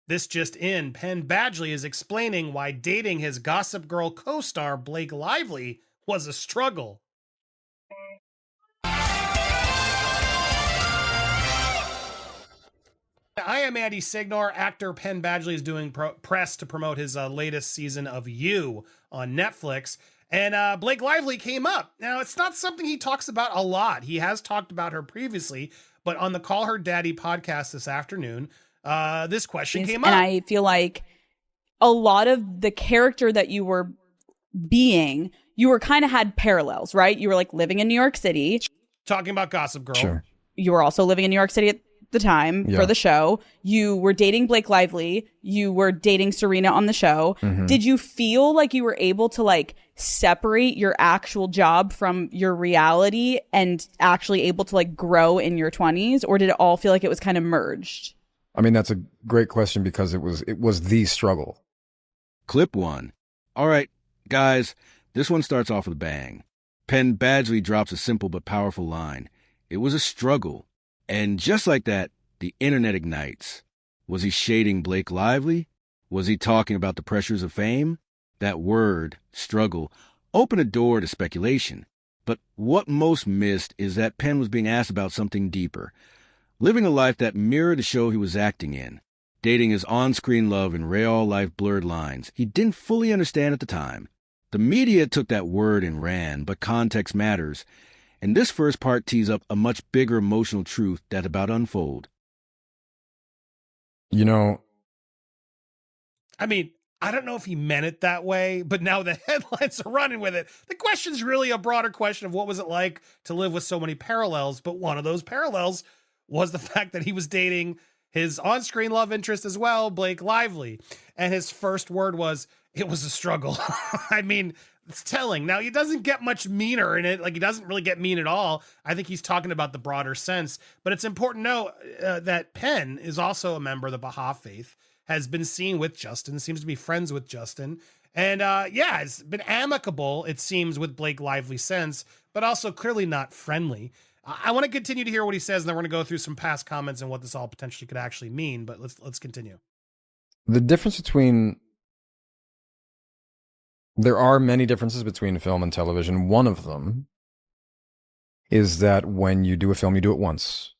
This just in, Penn Badgley is explaining why dating his Gossip Girl co-star Blake Lively was a struggle. I am Andy Signor. Actor Penn Badgley is doing press to promote his latest season of You on Netflix. And Blake Lively came up. Now, it's not something he talks about a lot. He has talked about her previously, but on the Call Her Daddy podcast this afternoon, this question came up. And I feel like a lot of the character that you were being, you were kind of had parallels, right? You were like living in New York City. Talking about Gossip Girl. Sure. You were also living in New York City at the time for the show. You were dating Blake Lively. You were dating Serena on the show. Mm-hmm. Did you feel like you were able to like separate your actual job from your reality and actually able to like grow in your 20s? Or did it all feel like it was kind of merged? I mean, that's a great question because it was the struggle. Clip 1. All right, guys, this one starts off with a bang. Penn Badgley drops a simple but powerful line. It was a struggle. And just like that, the internet ignites. Was he shading Blake Lively? Was he talking about the pressures of fame? That word, struggle, opened a door to speculation. But what most missed is that Penn was being asked about something deeper. Living a life that mirrored the show he was acting in. Dating his on-screen love in real-life blurred lines he didn't fully understand at the time. The media took that word and ran, but context matters. And this first part tees up a much bigger emotional truth that's about to unfold. You know, I mean, I don't know if he meant it that way, but now the headlines are running with it. The question's really a broader question of what was it like to live with so many parallels, but one of those parallels was the fact that he was dating his on-screen love interest as well, Blake Lively. And his first word was, it was a struggle. I mean, it's telling. Now, he doesn't get much meaner in it. Like, he doesn't really get mean at all. I think he's talking about the broader sense. But it's important to know that Penn is also a member of the Baha'i faith, has been seen with Justin, seems to be friends with Justin. And yeah, it's been amicable, it seems, with Blake Lively since, but also clearly not friendly. I want to continue to hear what he says, and then we're going to go through some past comments and what this all potentially could actually mean, but let's continue. The difference between... There are many differences between film and television. One of them is that when you do a film, you do it once,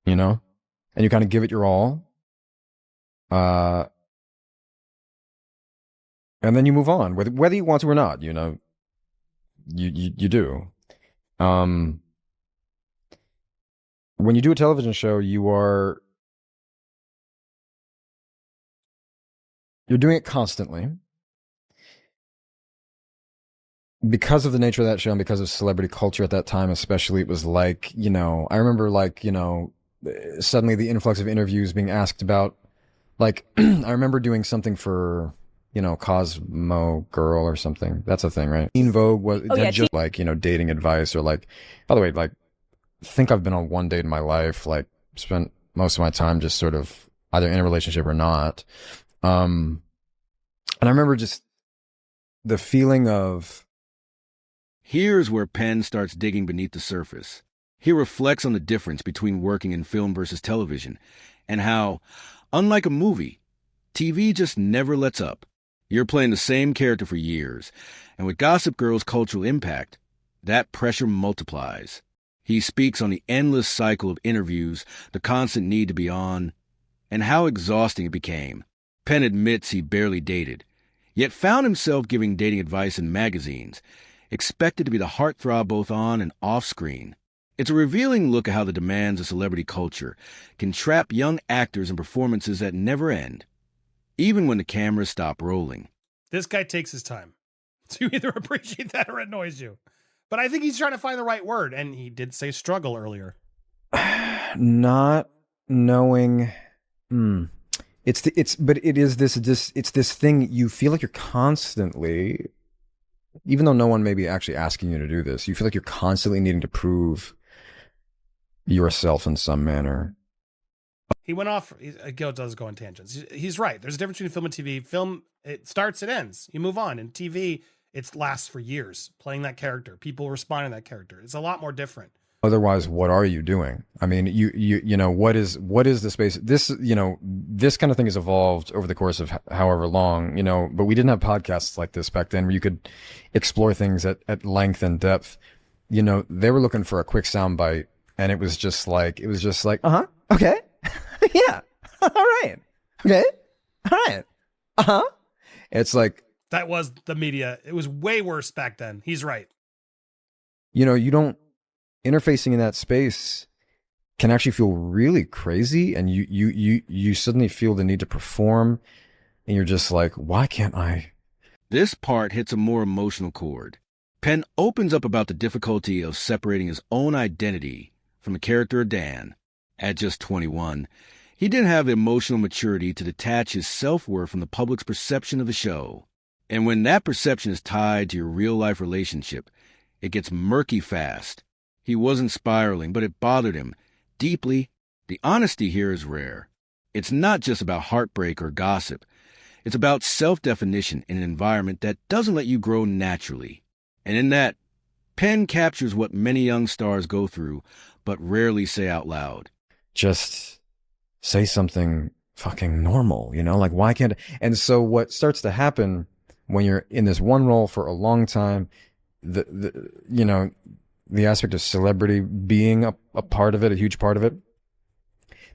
you know, and you kind of give it your all. And then you move on, whether you want to or not, you know, you do. When you do a television show, you're doing it constantly. Because of the nature of that show and because of celebrity culture at that time, especially, it was like, you know, I remember like, you know, suddenly the influx of interviews being asked about, like, I remember doing something for, you know, Cosmo Girl or something. That's a thing, right? Teen Vogue was just like, you know, dating advice or like, by the way, like, I think I've been on one date in my life, like spent most of my time just sort of either in a relationship or not. And I remember just the feeling of, Here's where Penn starts digging beneath the surface. He reflects on the difference between working in film versus television, and how, unlike a movie, TV just never lets up. You're playing the same character for years, and with Gossip Girl's cultural impact, that pressure multiplies. He speaks on the endless cycle of interviews, the constant need to be on, and how exhausting it became. Penn admits he barely dated, yet found himself giving dating advice in magazines, expected to be the heartthrob both on and off screen. It's a revealing look at how the demands of celebrity culture can trap young actors in performances that never end, even when the cameras stop rolling. This guy takes his time. So you either appreciate that or annoys you. But I think he's trying to find the right word, and he did say struggle earlier. Not knowing... It's this thing, you feel like you're constantly... Even though no one may be actually asking you to do this, you feel like you're constantly needing to prove yourself in some manner. He went off. Gil does go on tangents. He's right. There's a difference between film and TV. Film, it starts, it ends. You move on. And TV, it lasts for years, playing that character. People respond to that character. It's a lot more different. Otherwise, what are you doing? I mean, you know, what is the space? This, you know, this kind of thing has evolved over the course of however long, you know, but we didn't have podcasts like this back then where you could explore things at length and depth. You know, they were looking for a quick soundbite, and it was just like, uh-huh, okay, yeah, all right, okay, all right, uh-huh. It's like, That was the media. It was way worse back then. He's right. you know, you don't, interfacing in that space can actually feel really crazy, and you suddenly feel the need to perform, and you're just like, why can't I? This part hits a more emotional chord. Penn opens up about the difficulty of separating his own identity from the character of Dan. At just 21, he didn't have the emotional maturity to detach his self-worth from the public's perception of the show. And when that perception is tied to your real-life relationship, it gets murky fast. He wasn't spiraling, but it bothered him deeply. The honesty here is rare. It's not just about heartbreak or gossip. It's about self-definition in an environment that doesn't let you grow naturally. And in that, Penn captures what many young stars go through, but rarely say out loud. Just say something fucking normal, you know? Like, why can't? And so what starts to happen when you're in this one role for a long time, the you know, the aspect of celebrity being a part of it, a huge part of it,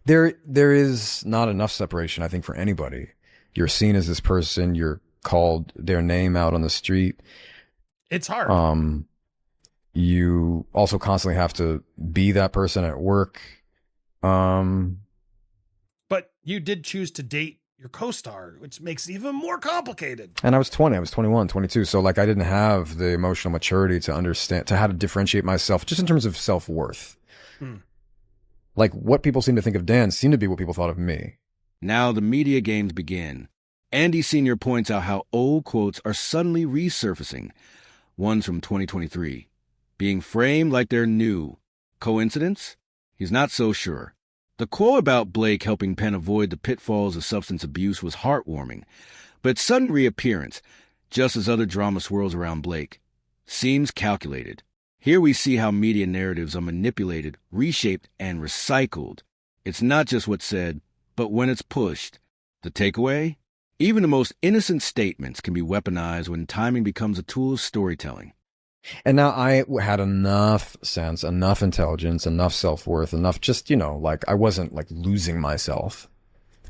there is not enough separation, I think, for anybody. You're seen as this person, you're called their name out on the street. It's hard. You also constantly have to be that person at work. But you did choose to date your co-star, which makes it even more complicated. And I was 20, I was 21, 22. So like I didn't have the emotional maturity to understand, to how to differentiate myself just in terms of self-worth. Like what people seem to think of Dan seemed to be what people thought of me. Now the media games begin. Andy Sr. points out how old quotes are suddenly resurfacing. One's from 2023. Being framed like they're new. Coincidence? He's not so sure. The quote about Blake helping Penn avoid the pitfalls of substance abuse was heartwarming, but its sudden reappearance, just as other drama swirls around Blake, seems calculated. Here we see how media narratives are manipulated, reshaped, and recycled. It's not just what's said, but when it's pushed. The takeaway? Even the most innocent statements can be weaponized when timing becomes a tool of storytelling. And now I had enough sense, enough intelligence, enough self-worth, enough just, you know, like I wasn't like losing myself,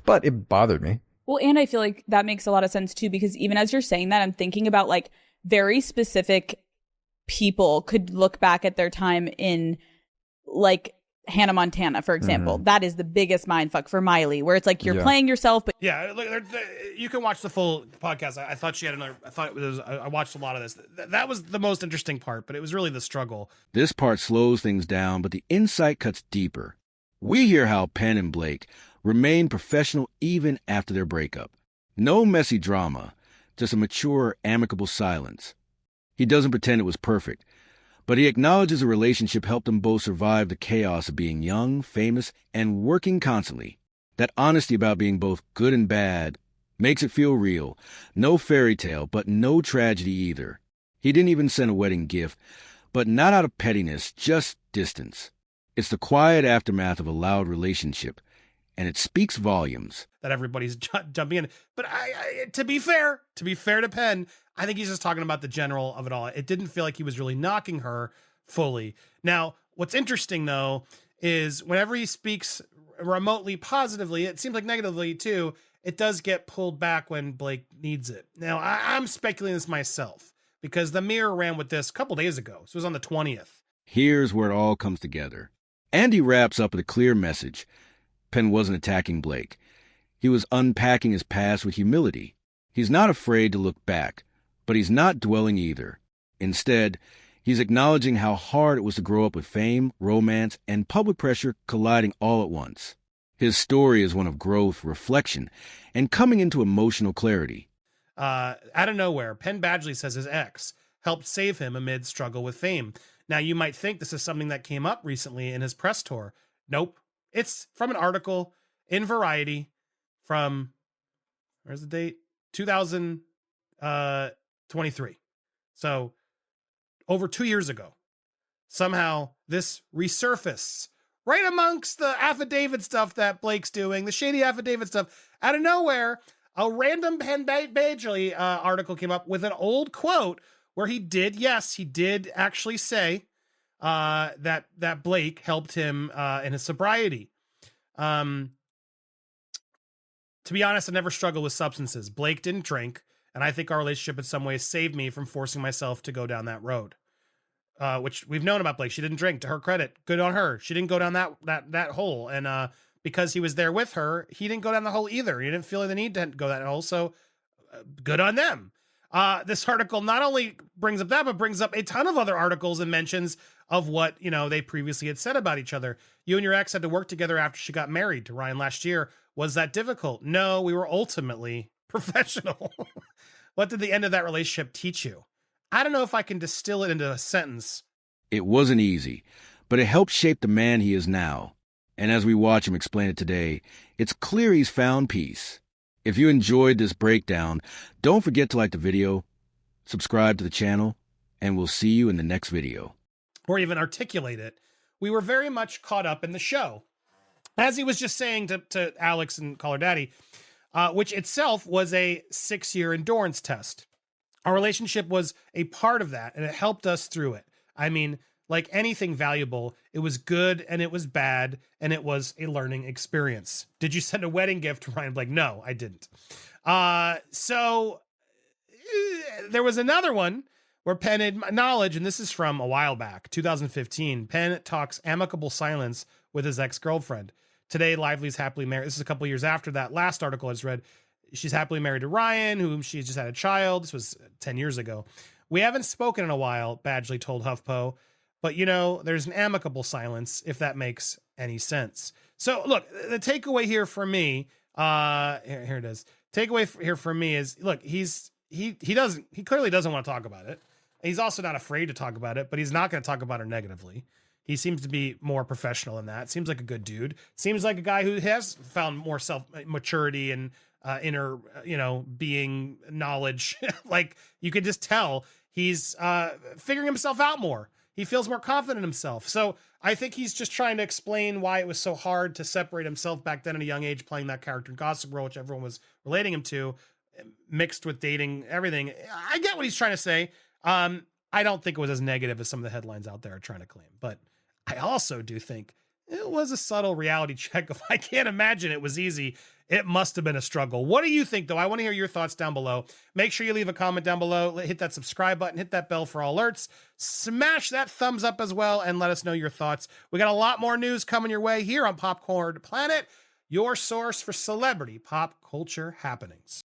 but it bothered me. Well, and I feel like that makes a lot of sense too, because even as you're saying that, I'm thinking about like very specific people could look back at their time in like Hannah Montana, for example. That is the biggest mindfuck for Miley, where it's like you're playing yourself, but yeah, look, you can watch the full podcast. I thought she had another. I thought it was. I watched a lot of this. That was the most interesting part, but it was really the struggle. This part slows things down, but the insight cuts deeper. We hear how Penn and Blake remain professional even after their breakup. No messy drama, just a mature, amicable silence. He doesn't pretend it was perfect, but he acknowledges a relationship helped them both survive the chaos of being young, famous, and working constantly. That honesty about being both good and bad makes it feel real. No fairy tale, but no tragedy either. He didn't even send a wedding gift, but not out of pettiness, just distance. It's the quiet aftermath of a loud relationship, and it speaks volumes. That everybody's jumping in. But to be fair to Penn, I think he's just talking about the general of it all. It didn't feel like he was really knocking her fully. Now, what's interesting though, is whenever he speaks remotely positively, it seems like negatively too, it does get pulled back when Blake needs it. Now, I'm speculating this myself because the Mirror ran with this a couple days ago. So it was on the 20th. Here's where it all comes together. Andy wraps up with a clear message. Penn wasn't attacking Blake. He was unpacking his past with humility. He's not afraid to look back, but he's not dwelling either. Instead, he's acknowledging how hard it was to grow up with fame, romance, and public pressure colliding all at once. His story is one of growth, reflection, and coming into emotional clarity. Out of nowhere, Penn Badgley says his ex helped save him amid struggle with fame. Now, you might think this is something that came up recently in his press tour. Nope. It's from an article in Variety from, where's the date? 2023. So over 2 years ago. somehow this resurfaced right amongst the affidavit stuff that Blake's doing, the shady affidavit stuff. Out of nowhere, a random Penn Badgley article came up with an old quote where he did actually say that Blake helped him in his sobriety. To be honest, I never struggled with substances. Blake didn't drink, and I think our relationship in some ways saved me from forcing myself to go down that road. Which we've known about Blake. She didn't drink, to her credit. Good on her. She didn't go down that hole. And because he was there with her, he didn't go down the hole either. He didn't feel the need to go that hole. So good on them. This article not only brings up that, but brings up a ton of other articles and mentions of what, they previously had said about each other. You and your ex had to work together after she got married to Ryan last year. Was that difficult? No, we were ultimately professional. What did the end of that relationship teach you? I don't know if I can distill it into a sentence. It wasn't easy, but it helped shape the man he is now. And as we watch him explain it today, it's clear he's found peace. If you enjoyed this breakdown, don't forget to like the video, subscribe to the channel, and we'll see you in the next video. Or even articulate it. We were very much caught up in the show. As he was just saying to Alex and Call Her Daddy, which itself was a 6-year endurance test. Our relationship was a part of that, and it helped us through it. I mean, like anything valuable, it was good and it was bad, and it was a learning experience. Did you send a wedding gift to Ryan Blake? No, I didn't. So there was another one where Penn acknowledged, and this is from a while back, 2015. Penn talks amicable silence with his ex-girlfriend. Today, Lively's happily married. This is a couple years after that last article I just read. She's happily married to Ryan, whom she just had a child. This was 10 years ago. We haven't spoken in a while, Badgley told HuffPo, but there's an amicable silence, if that makes any sense. So look, the takeaway here for me, here it is. Takeaway here for me is, look, he clearly doesn't want to talk about it. He's also not afraid to talk about it, but he's not going to talk about it negatively. He seems to be more professional in that. Seems like a good dude. Seems like a guy who has found more maturity and inner, being knowledge. Like you could just tell he's figuring himself out more. He feels more confident in himself. So I think he's just trying to explain why it was so hard to separate himself back then at a young age, playing that character in Gossip Girl, which everyone was relating him to, mixed with dating, everything. I get what he's trying to say. I don't think it was as negative as some of the headlines out there are trying to claim, but I also do think it was a subtle reality check. If I can't imagine it was easy, it must have been a struggle. What do you think, though? I want to hear your thoughts down below. Make sure you leave a comment down below. Hit that subscribe button. Hit that bell for all alerts. Smash that thumbs up as well and let us know your thoughts. We got a lot more news coming your way here on Popcorn Planet, your source for celebrity pop culture happenings.